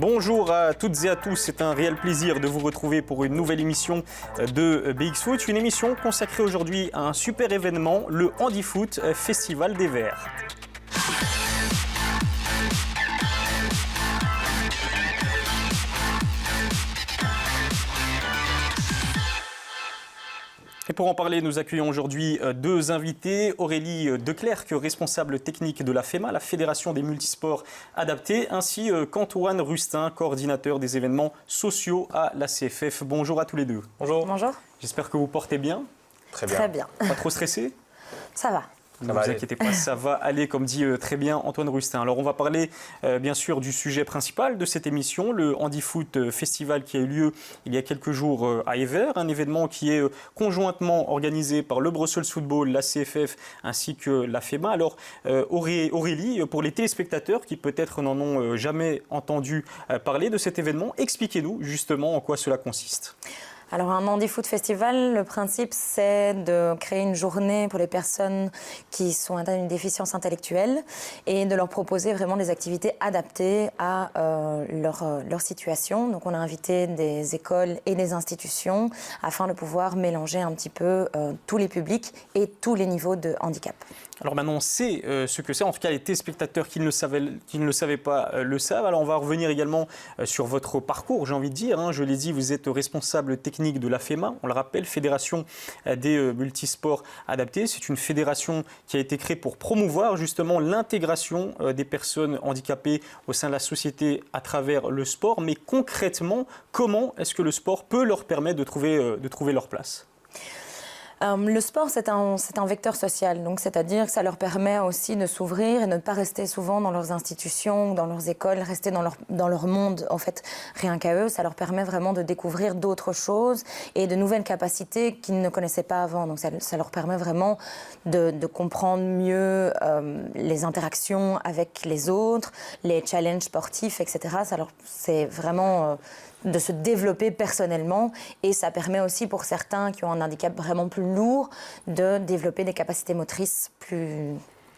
Bonjour à toutes et à tous, c'est un réel plaisir de vous retrouver pour une nouvelle émission de BX-Foot, une émission consacrée aujourd'hui à un super événement, le Handifoot Festival des Verts. Et pour en parler, nous accueillons aujourd'hui deux invités. Aurélie Declercq, responsable technique de la FEMA, la Fédération des multisports adaptés, ainsi qu'Antoine Rustin, coordinateur des événements sociaux à la CFF. Bonjour à tous les deux. Bonjour. Bonjour. J'espère que vous portez bien. Très bien. Pas trop stressé? Ça va. Ne vous inquiétez pas, ça va aller, comme dit très bien Antoine Rustin. Alors on va parler bien sûr du sujet principal de cette émission, le Handifoot Festival qui a eu lieu il y a quelques jours à Evere, un événement qui est conjointement organisé par le Brussels Football, la CFF ainsi que la FEMA. Alors Aurélie, pour les téléspectateurs qui peut-être n'en ont jamais entendu parler de cet événement, expliquez-nous justement en quoi cela consiste. Alors, un Handifoot Festival, le principe, c'est de créer une journée pour les personnes qui sont atteintes d'une déficience intellectuelle et de leur proposer vraiment des activités adaptées à leur situation. Donc, on a invité des écoles et des institutions afin de pouvoir mélanger un petit peu tous les publics et tous les niveaux de handicap. Alors maintenant, on sait ce que c'est. En tout cas, les téléspectateurs qui ne le savaient pas le savent. Alors on va revenir également sur votre parcours, j'ai envie de dire. Je l'ai dit, vous êtes responsable technique de la FEMA, on le rappelle, Fédération des multisports adaptés. C'est une fédération qui a été créée pour promouvoir justement l'intégration des personnes handicapées au sein de la société à travers le sport. Mais concrètement, comment est-ce que le sport peut leur permettre de trouver leur place ? Le sport, c'est un vecteur social, donc c'est-à-dire que ça leur permet aussi de s'ouvrir et de ne pas rester souvent dans leurs institutions, dans leurs écoles, rester dans leur monde, en fait, rien qu'à eux. Ça leur permet vraiment de découvrir d'autres choses et de nouvelles capacités qu'ils ne connaissaient pas avant. Donc ça leur permet vraiment de comprendre mieux les interactions avec les autres, les challenges sportifs, etc. C'est vraiment de se développer personnellement et ça permet aussi pour certains qui ont un handicap vraiment plus lourd de développer des capacités motrices plus,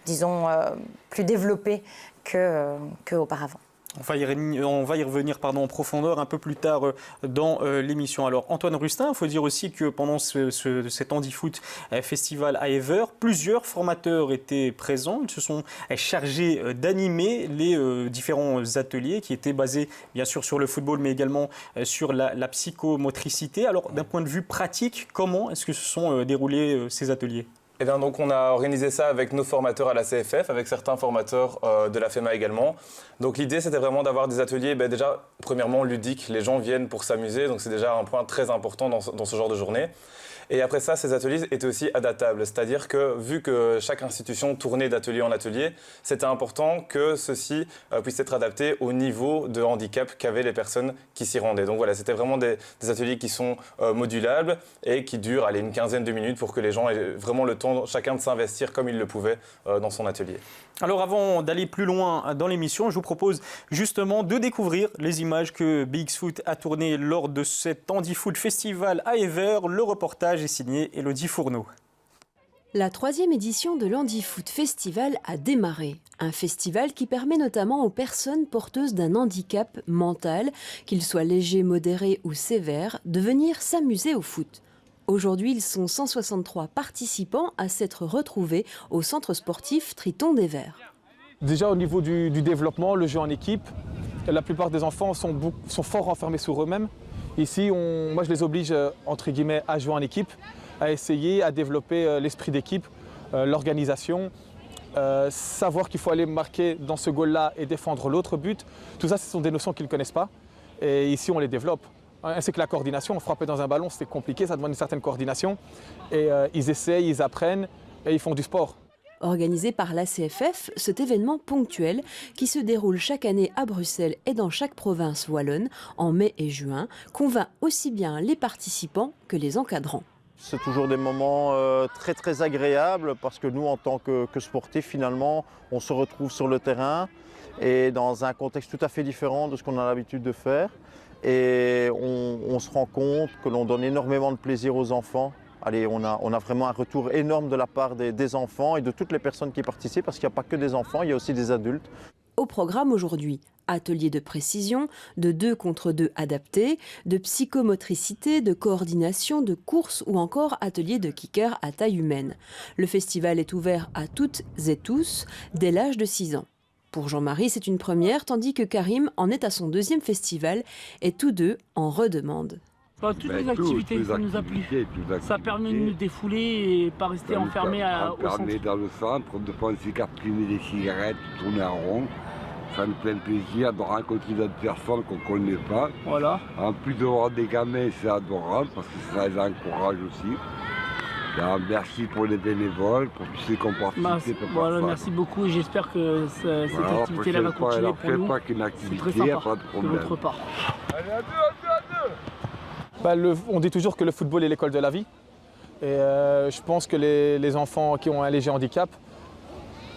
disons, plus développées qu'auparavant. On va y revenir en profondeur un peu plus tard dans l'émission. Alors Antoine Rustin, il faut dire aussi que pendant cet Handifoot Festival à Evere, plusieurs formateurs étaient présents. Ils se sont chargés d'animer les différents ateliers qui étaient basés bien sûr sur le football mais également sur la psychomotricité. Alors d'un point de vue pratique, comment est-ce que se sont déroulés ces ateliers ? Eh bien, donc on a organisé ça avec nos formateurs à la CFF, avec certains formateurs de la FEMA également. Donc l'idée, c'était vraiment d'avoir des ateliers, déjà, premièrement, ludiques. Les gens viennent pour s'amuser, donc c'est déjà un point très important dans ce genre de journée. Et après ça, ces ateliers étaient aussi adaptables, c'est-à-dire que vu que chaque institution tournait d'atelier en atelier, c'était important que ceux-ci puissent être adaptés au niveau de handicap qu'avaient les personnes qui s'y rendaient. Donc voilà, c'était vraiment des ateliers qui sont modulables et qui durent une quinzaine de minutes pour que les gens aient vraiment le temps, chacun de s'investir comme il le pouvait dans son atelier. Alors avant d'aller plus loin dans l'émission, je vous propose justement de découvrir les images que BX-Foot a tournées lors de cet Handifoot Festival à Evere. Le reportage est signé Élodie Fourneau. La 3e édition de l'Handifoot Festival a démarré. Un festival qui permet notamment aux personnes porteuses d'un handicap mental, qu'il soit léger, modéré ou sévère, de venir s'amuser au foot. Aujourd'hui, ils sont 163 participants à s'être retrouvés au centre sportif Triton des Verts. Déjà au niveau du développement, le jeu en équipe, la plupart des enfants sont fort renfermés sur eux-mêmes. Ici, moi je les oblige entre guillemets à jouer en équipe, à essayer, à développer l'esprit d'équipe, l'organisation, savoir qu'il faut aller marquer dans ce goal-là et défendre l'autre but. Tout ça, ce sont des notions qu'ils ne connaissent pas et ici on les développe. C'est que la coordination, frapper dans un ballon, c'est compliqué, ça demande une certaine coordination. Et ils essayent, ils apprennent et ils font du sport. Organisé par la CFF, cet événement ponctuel qui se déroule chaque année à Bruxelles et dans chaque province wallonne en mai et juin convainc aussi bien les participants que les encadrants. C'est toujours des moments très très agréables parce que nous en tant que sportifs finalement on se retrouve sur le terrain et dans un contexte tout à fait différent de ce qu'on a l'habitude de faire. Et on se rend compte que l'on donne énormément de plaisir aux enfants. Allez, on a vraiment un retour énorme de la part des enfants et de toutes les personnes qui participent, parce qu'il n'y a pas que des enfants, il y a aussi des adultes. Au programme aujourd'hui, ateliers de précision, de 2 contre 2 adaptés, de psychomotricité, de coordination, de course ou encore ateliers de kicker à taille humaine. Le festival est ouvert à toutes et tous dès l'âge de 6 ans. Pour Jean-Marie, c'est une première, tandis que Karim en est à son 2e festival et tous deux en redemandent. Toutes les activités, ça nous a plu. Ça permet de nous défouler et pas rester enfermé au centre. On est dans le centre, de prendre ses cartes, fumer des cigarettes, tourner en rond. Ça nous fait un plaisir de rencontrer d'autres personnes qu'on ne connaît pas. Voilà. En plus de voir des gamins, c'est adorable parce que ça les encourage aussi. Alors, merci pour les bénévoles, pour tous ceux qui ont participé. Voilà, merci beaucoup et j'espère que cette activité-là va continuer pour nous. C'est très sympa de notre part. Allez, à deux. On dit toujours que le football est l'école de la vie. Et je pense que les enfants qui ont un léger handicap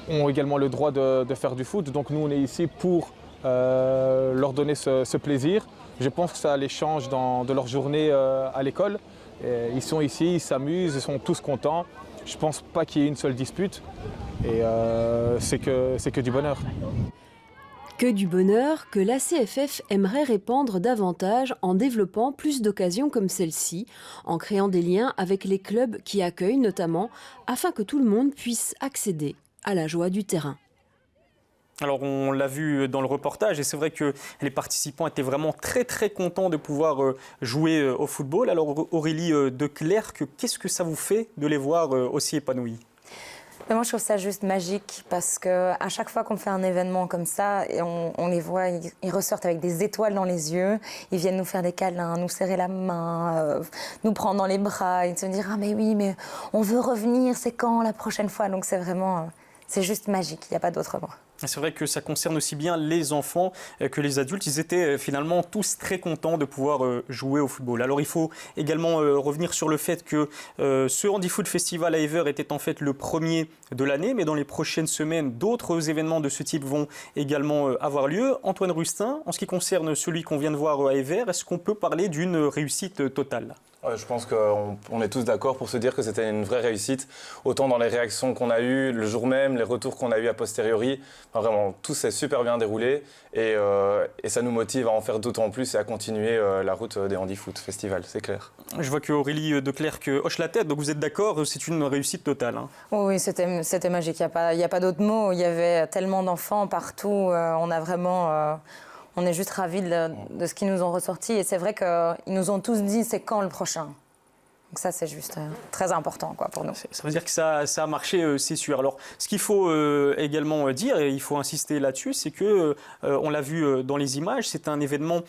ont également le droit de faire du foot. Donc nous, on est ici pour leur donner ce plaisir. Je pense que ça les change de leur journée à l'école. Ils sont ici, ils s'amusent, ils sont tous contents. Je ne pense pas qu'il y ait une seule dispute. Et c'est que du bonheur. Que du bonheur que la CFF aimerait répandre davantage en développant plus d'occasions comme celle-ci, en créant des liens avec les clubs qui accueillent notamment, afin que tout le monde puisse accéder à la joie du terrain. Alors on l'a vu dans le reportage et c'est vrai que les participants étaient vraiment très contents de pouvoir jouer au football. Alors Aurélie Declercq, qu'est-ce que ça vous fait de les voir aussi épanouis ? Mais moi, je trouve ça juste magique parce qu'à chaque fois qu'on fait un événement comme ça, et on les voit, ils ressortent avec des étoiles dans les yeux, ils viennent nous faire des câlins, nous serrer la main, nous prendre dans les bras et se dire « Ah mais oui, mais on veut revenir, c'est quand la prochaine fois ?» Donc c'est vraiment, c'est juste magique, il n'y a pas d'autre mot. C'est vrai que ça concerne aussi bien les enfants que les adultes. Ils étaient finalement tous très contents de pouvoir jouer au football. Alors il faut également revenir sur le fait que ce Handifoot Festival à Ever était en fait le premier de l'année, mais dans les prochaines semaines, d'autres événements de ce type vont également avoir lieu. Antoine Rustin, en ce qui concerne celui qu'on vient de voir à Ever, est-ce qu'on peut parler d'une réussite totale ? Je pense qu'on est tous d'accord pour se dire que c'était une vraie réussite, autant dans les réactions qu'on a eues le jour même, les retours qu'on a eus a posteriori. Enfin, vraiment, tout s'est super bien déroulé et ça nous motive à en faire d'autant plus et à continuer la route des Handifoot Festival, c'est clair. Je vois que Aurélie Declercq hoche la tête, donc vous êtes d'accord, c'est une réussite totale. Hein. Oui, c'était magique, il n'y a pas d'autre mot. Il y avait tellement d'enfants partout, on a vraiment... On est juste ravis de ce qu'ils nous ont ressorti. Et c'est vrai qu'ils nous ont tous dit c'est quand le prochain. Donc ça, c'est juste très important pour nous. Ça veut dire que ça a marché, c'est sûr. Alors, ce qu'il faut également dire, et il faut insister là-dessus, c'est que, on l'a vu dans les images, c'est un événement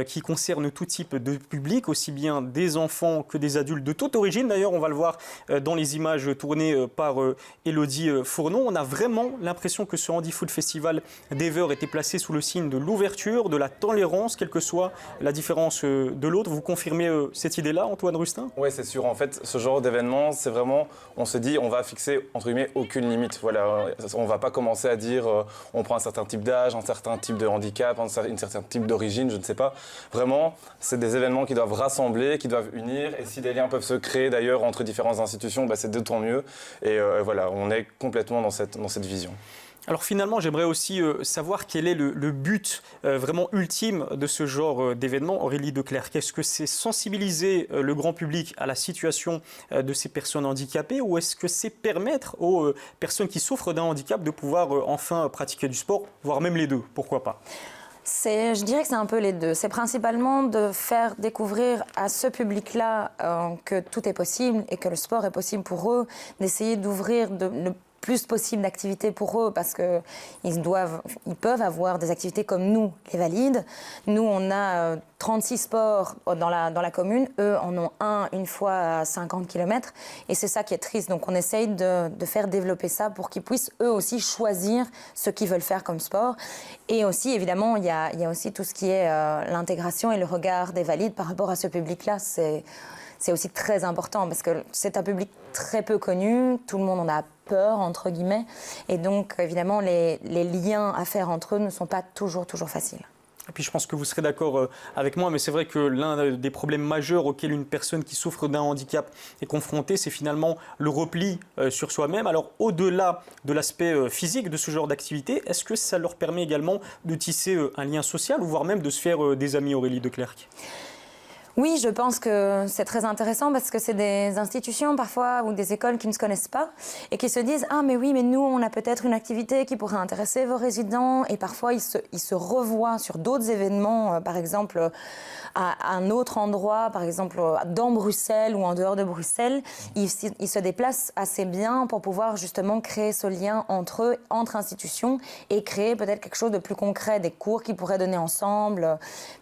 qui concerne tout type de public, aussi bien des enfants que des adultes de toute origine. D'ailleurs, on va le voir dans les images tournées par Élodie Fournon. On a vraiment l'impression que ce Handifoot Festival d'Ever était placé sous le signe de l'ouverture, de la tolérance, quelle que soit la différence de l'autre. Vous confirmez cette idée-là, Antoine Rustin ? Oui, c'est sûr. En fait, ce genre d'événement, c'est vraiment, on se dit, on va fixer, entre guillemets, aucune limite. Voilà, on ne va pas commencer à dire, on prend un certain type d'âge, un certain type de handicap, un certain type d'origine, je ne sais pas. Vraiment, c'est des événements qui doivent rassembler, qui doivent unir. Et si des liens peuvent se créer, d'ailleurs, entre différentes institutions, c'est d'autant mieux. Et voilà, on est complètement dans cette vision. Alors finalement, j'aimerais aussi savoir quel est le but vraiment ultime de ce genre d'événement. Aurélie Declercq, est-ce que c'est sensibiliser le grand public à la situation de ces personnes handicapées ou est-ce que c'est permettre aux personnes qui souffrent d'un handicap de pouvoir enfin pratiquer du sport, voire même les deux, pourquoi pas ? Je dirais que c'est un peu les deux. C'est principalement de faire découvrir à ce public-là que tout est possible et que le sport est possible pour eux, d'essayer d'ouvrir le plus possible d'activités pour eux parce qu'ils peuvent avoir des activités comme nous, les valides. Nous, on a 36 sports dans la commune. Eux en ont une fois à 50 km. Et c'est ça qui est triste. Donc, on essaye de faire développer ça pour qu'ils puissent eux aussi choisir ce qu'ils veulent faire comme sport. Et aussi, évidemment, il y a aussi tout ce qui est l'intégration et le regard des valides par rapport à ce public-là. C'est aussi très important parce que c'est un public très peu connu, tout le monde en a peur, entre guillemets, et donc évidemment les liens à faire entre eux ne sont pas toujours faciles. Et puis je pense que vous serez d'accord avec moi, mais c'est vrai que l'un des problèmes majeurs auxquels une personne qui souffre d'un handicap est confrontée, c'est finalement le repli sur soi-même. Alors au-delà de l'aspect physique de ce genre d'activité, est-ce que ça leur permet également de tisser un lien social, ou voire même de se faire des amis, Aurélie de Clercq? Oui, je pense que c'est très intéressant parce que c'est des institutions parfois ou des écoles qui ne se connaissent pas et qui se disent « Ah mais oui, mais nous on a peut-être une activité qui pourrait intéresser vos résidents » et parfois ils se revoient sur d'autres événements, par exemple à un autre endroit, par exemple dans Bruxelles ou en dehors de Bruxelles. Ils se déplacent assez bien pour pouvoir justement créer ce lien entre eux, entre institutions et créer peut-être quelque chose de plus concret, des cours qu'ils pourraient donner ensemble.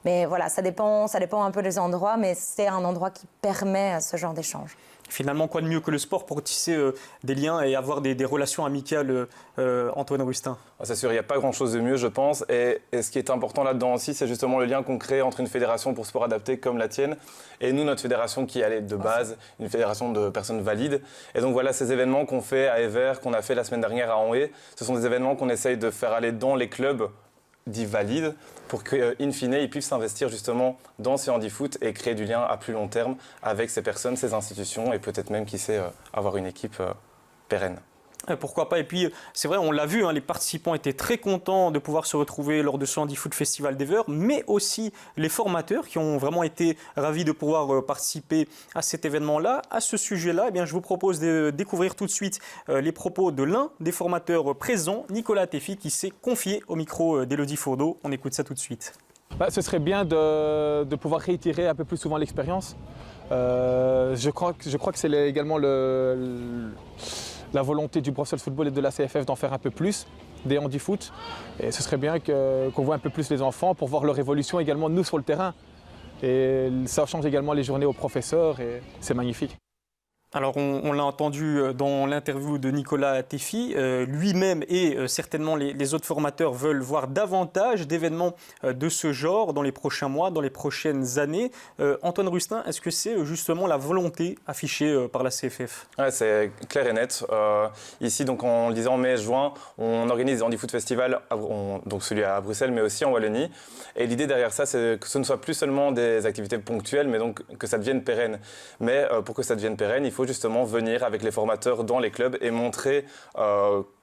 Mais voilà, ça dépend un peu des endroits, mais c'est un endroit qui permet ce genre d'échange. Finalement, quoi de mieux que le sport pour tisser des liens et avoir des relations amicales, Antoine Rustin? C'est sûr, il n'y a pas grand-chose de mieux, je pense. Et ce qui est important là-dedans aussi, c'est justement le lien qu'on crée entre une fédération pour sport adapté comme la tienne et nous, notre fédération qui est de base, une fédération de personnes valides. Et donc voilà, ces événements qu'on fait à Evere, qu'on a fait la semaine dernière à Anhoué, ce sont des événements qu'on essaye de faire aller dans les clubs dits valides pour qu'in fine, ils puissent s'investir justement dans ces handifoot et créer du lien à plus long terme avec ces personnes, ces institutions et peut-être même, qui sait, avoir une équipe pérenne. Pourquoi pas. Et puis, c'est vrai, on l'a vu, les participants étaient très contents de pouvoir se retrouver lors de ce Handifoot Festival d'Evere, mais aussi les formateurs qui ont vraiment été ravis de pouvoir participer à cet événement-là. À ce sujet-là, eh bien, je vous propose de découvrir tout de suite les propos de l'un des formateurs présents, Nicolas Teffi, qui s'est confié au micro d'Élodie Fourdeau. On écoute ça tout de suite. Ce serait bien de pouvoir réitérer un peu plus souvent l'expérience. Je crois que c'est également la volonté du Bruxelles Football et de la CFF d'en faire un peu plus, des handifoot. Et ce serait bien qu'on voit un peu plus les enfants pour voir leur évolution également, nous, sur le terrain. Et ça change également les journées aux professeurs et c'est magnifique. Alors on l'a entendu dans l'interview de Nicolas Teffi, lui-même et certainement les autres formateurs veulent voir davantage d'événements de ce genre dans les prochains mois, dans les prochaines années. Antoine Rustin, est-ce que c'est justement la volonté affichée par la CFF? Ouais, c'est clair et net. Ici, donc, on le disait en mai-juin, on organise des Handifoot Festival, donc celui à Bruxelles, mais aussi en Wallonie. Et l'idée derrière ça, c'est que ce ne soit plus seulement des activités ponctuelles, mais donc que ça devienne pérenne. Mais pour que ça devienne pérenne, il faut justement venir avec les formateurs dans les clubs et montrer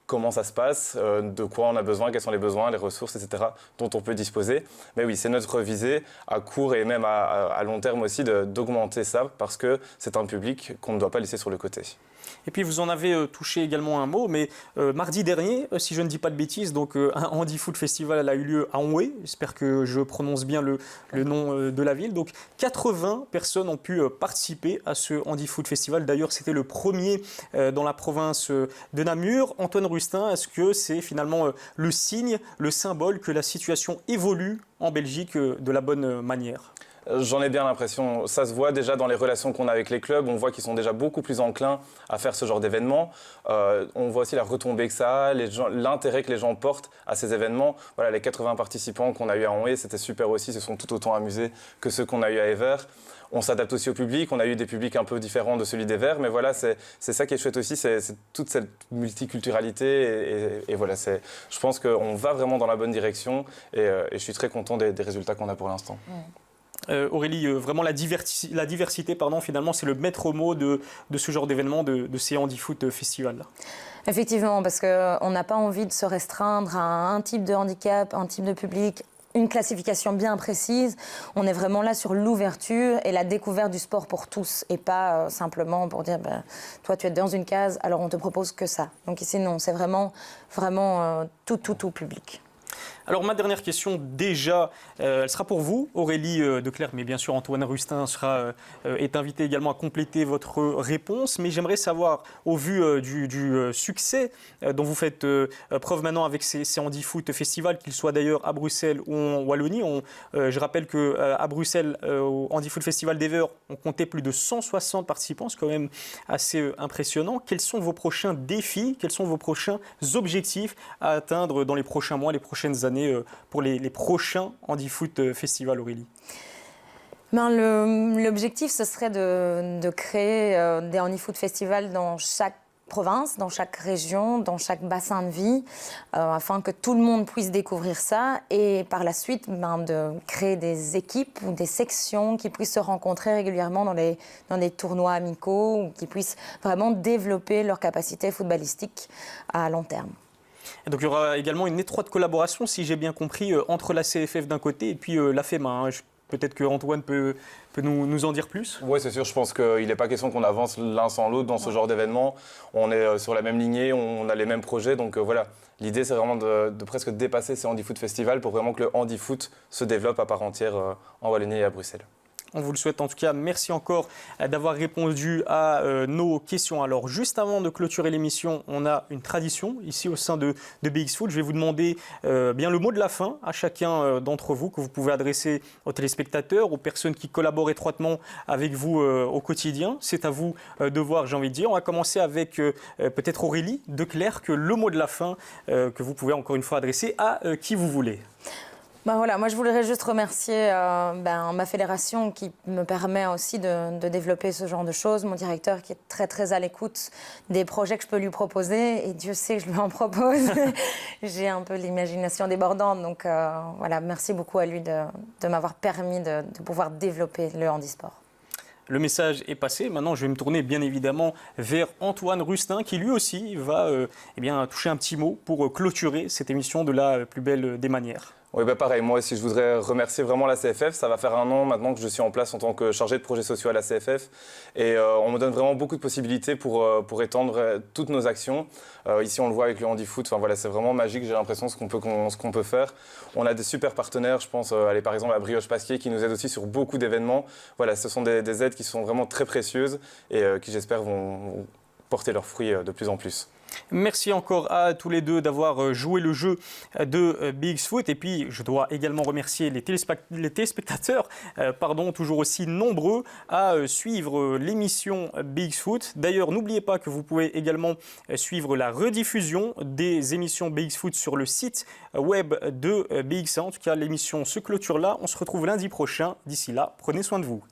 comment ça se passe, de quoi on a besoin, quels sont les besoins, les ressources, etc., dont on peut disposer. Mais oui, c'est notre visée à court et même à long terme aussi d'augmenter ça parce que c'est un public qu'on ne doit pas laisser sur le côté. Et puis vous en avez touché également un mot, mais mardi dernier, si je ne dis pas de bêtises, donc un Handifoot Festival a eu lieu à Anhoué. J'espère que je prononce bien le nom de la ville. Donc 80 personnes ont pu participer à ce Handifoot Festival. D'ailleurs, c'était le premier dans la province de Namur. Antoine Rustin, est-ce que c'est finalement le signe, le symbole que la situation évolue en Belgique de la bonne manière ? J'en ai bien l'impression. Ça se voit déjà dans les relations qu'on a avec les clubs. On voit qu'ils sont déjà beaucoup plus enclins à faire ce genre d'événements. On voit aussi la retombée que ça a, l'intérêt que les gens portent à ces événements. Voilà, les 80 participants qu'on a eu à Anhoué, c'était super aussi. Ils se sont tout autant amusés que ceux qu'on a eu à Evere. On s'adapte aussi au public. On a eu des publics un peu différents de celui d'Evere. Mais voilà, c'est ça qui est chouette aussi. C'est toute cette multiculturalité. Et voilà, je pense qu'on va vraiment dans la bonne direction. Et je suis très content des résultats qu'on a pour l'instant. Aurélie, vraiment la diversité, finalement, c'est le maître mot de ce genre d'événement, de ces Handifoot Festival. Effectivement, parce qu'on n'a pas envie de se restreindre à un type de handicap, un type de public, une classification bien précise. On est vraiment là sur l'ouverture et la découverte du sport pour tous et pas simplement pour dire toi tu es dans une case, alors on te propose que ça. Donc ici non, c'est vraiment tout public. Alors ma dernière question, déjà, elle sera pour vous, Aurélie de Clercq, mais bien sûr Antoine Rustin est invité également à compléter votre réponse. Mais j'aimerais savoir, au vu du succès dont vous faites preuve maintenant avec ces Handifoot Festival, qu'ils soient d'ailleurs à Bruxelles ou en Wallonie. Je rappelle qu'à Bruxelles, au Handifoot Festival d'Evere, on comptait plus de 160 participants, c'est quand même assez impressionnant. Quels sont vos prochains défis, quels sont vos prochains objectifs à atteindre dans les prochains mois, les prochaines années pour les prochains Handifoot Festival, Aurélie? L'objectif, ce serait de créer des Handifoot Festival dans chaque province, dans chaque région, dans chaque bassin de vie, afin que tout le monde puisse découvrir ça et par la suite de créer des équipes ou des sections qui puissent se rencontrer régulièrement dans des tournois amicaux ou qui puissent vraiment développer leurs capacités footballistiques à long terme. Et donc il y aura également une étroite collaboration, si j'ai bien compris, entre la CFF d'un côté et puis la FEMA. Hein. Peut-être que Antoine peut nous en dire plus. Oui, c'est sûr. Je pense qu'il n'est pas question qu'on avance l'un sans l'autre dans ce genre d'événement. On est sur la même lignée, on a les mêmes projets. Donc voilà, l'idée, c'est vraiment de presque dépasser ces Handifoot Festival pour vraiment que le handifoot se développe à part entière en Wallonie et à Bruxelles. On vous le souhaite en tout cas. Merci encore d'avoir répondu à nos questions. Alors juste avant de clôturer l'émission, on a une tradition ici au sein de BX Foot. Je vais vous demander bien le mot de la fin à chacun d'entre vous que vous pouvez adresser aux téléspectateurs, aux personnes qui collaborent étroitement avec vous au quotidien. C'est à vous de voir, j'ai envie de dire. On va commencer avec peut-être Aurélie Declercq, le mot de la fin que vous pouvez encore une fois adresser à qui vous voulez. Voilà, moi je voudrais juste remercier ma fédération qui me permet aussi de développer ce genre de choses, mon directeur qui est très très à l'écoute des projets que je peux lui proposer et Dieu sait que je lui en propose. J'ai un peu l'imagination débordante, donc voilà, merci beaucoup à lui de m'avoir permis de pouvoir développer le handisport. Le message est passé. Maintenant, je vais me tourner bien évidemment vers Antoine Rustin qui lui aussi va toucher un petit mot pour clôturer cette émission de la plus belle des manières. Oui, pareil, moi aussi je voudrais remercier vraiment la CFF. Ça va faire 1 an maintenant que je suis en place en tant que chargé de projets sociaux à la CFF. Et on me donne vraiment beaucoup de possibilités pour étendre toutes nos actions. Ici on le voit avec le handifoot, voilà, c'est vraiment magique, j'ai l'impression ce qu'on peut faire. On a des super partenaires, je pense par exemple à Brioche Pasquier qui nous aide aussi sur beaucoup d'événements. Voilà, ce sont des aides qui sont vraiment très précieuses et qui j'espère vont porter leurs fruits de plus en plus. Merci encore à tous les deux d'avoir joué le jeu de BX Foot. Et puis, je dois également remercier les téléspectateurs, toujours aussi nombreux à suivre l'émission BX Foot. D'ailleurs, n'oubliez pas que vous pouvez également suivre la rediffusion des émissions BX Foot sur le site web de BX. En tout cas, l'émission se clôture là. On se retrouve lundi prochain. D'ici là, prenez soin de vous.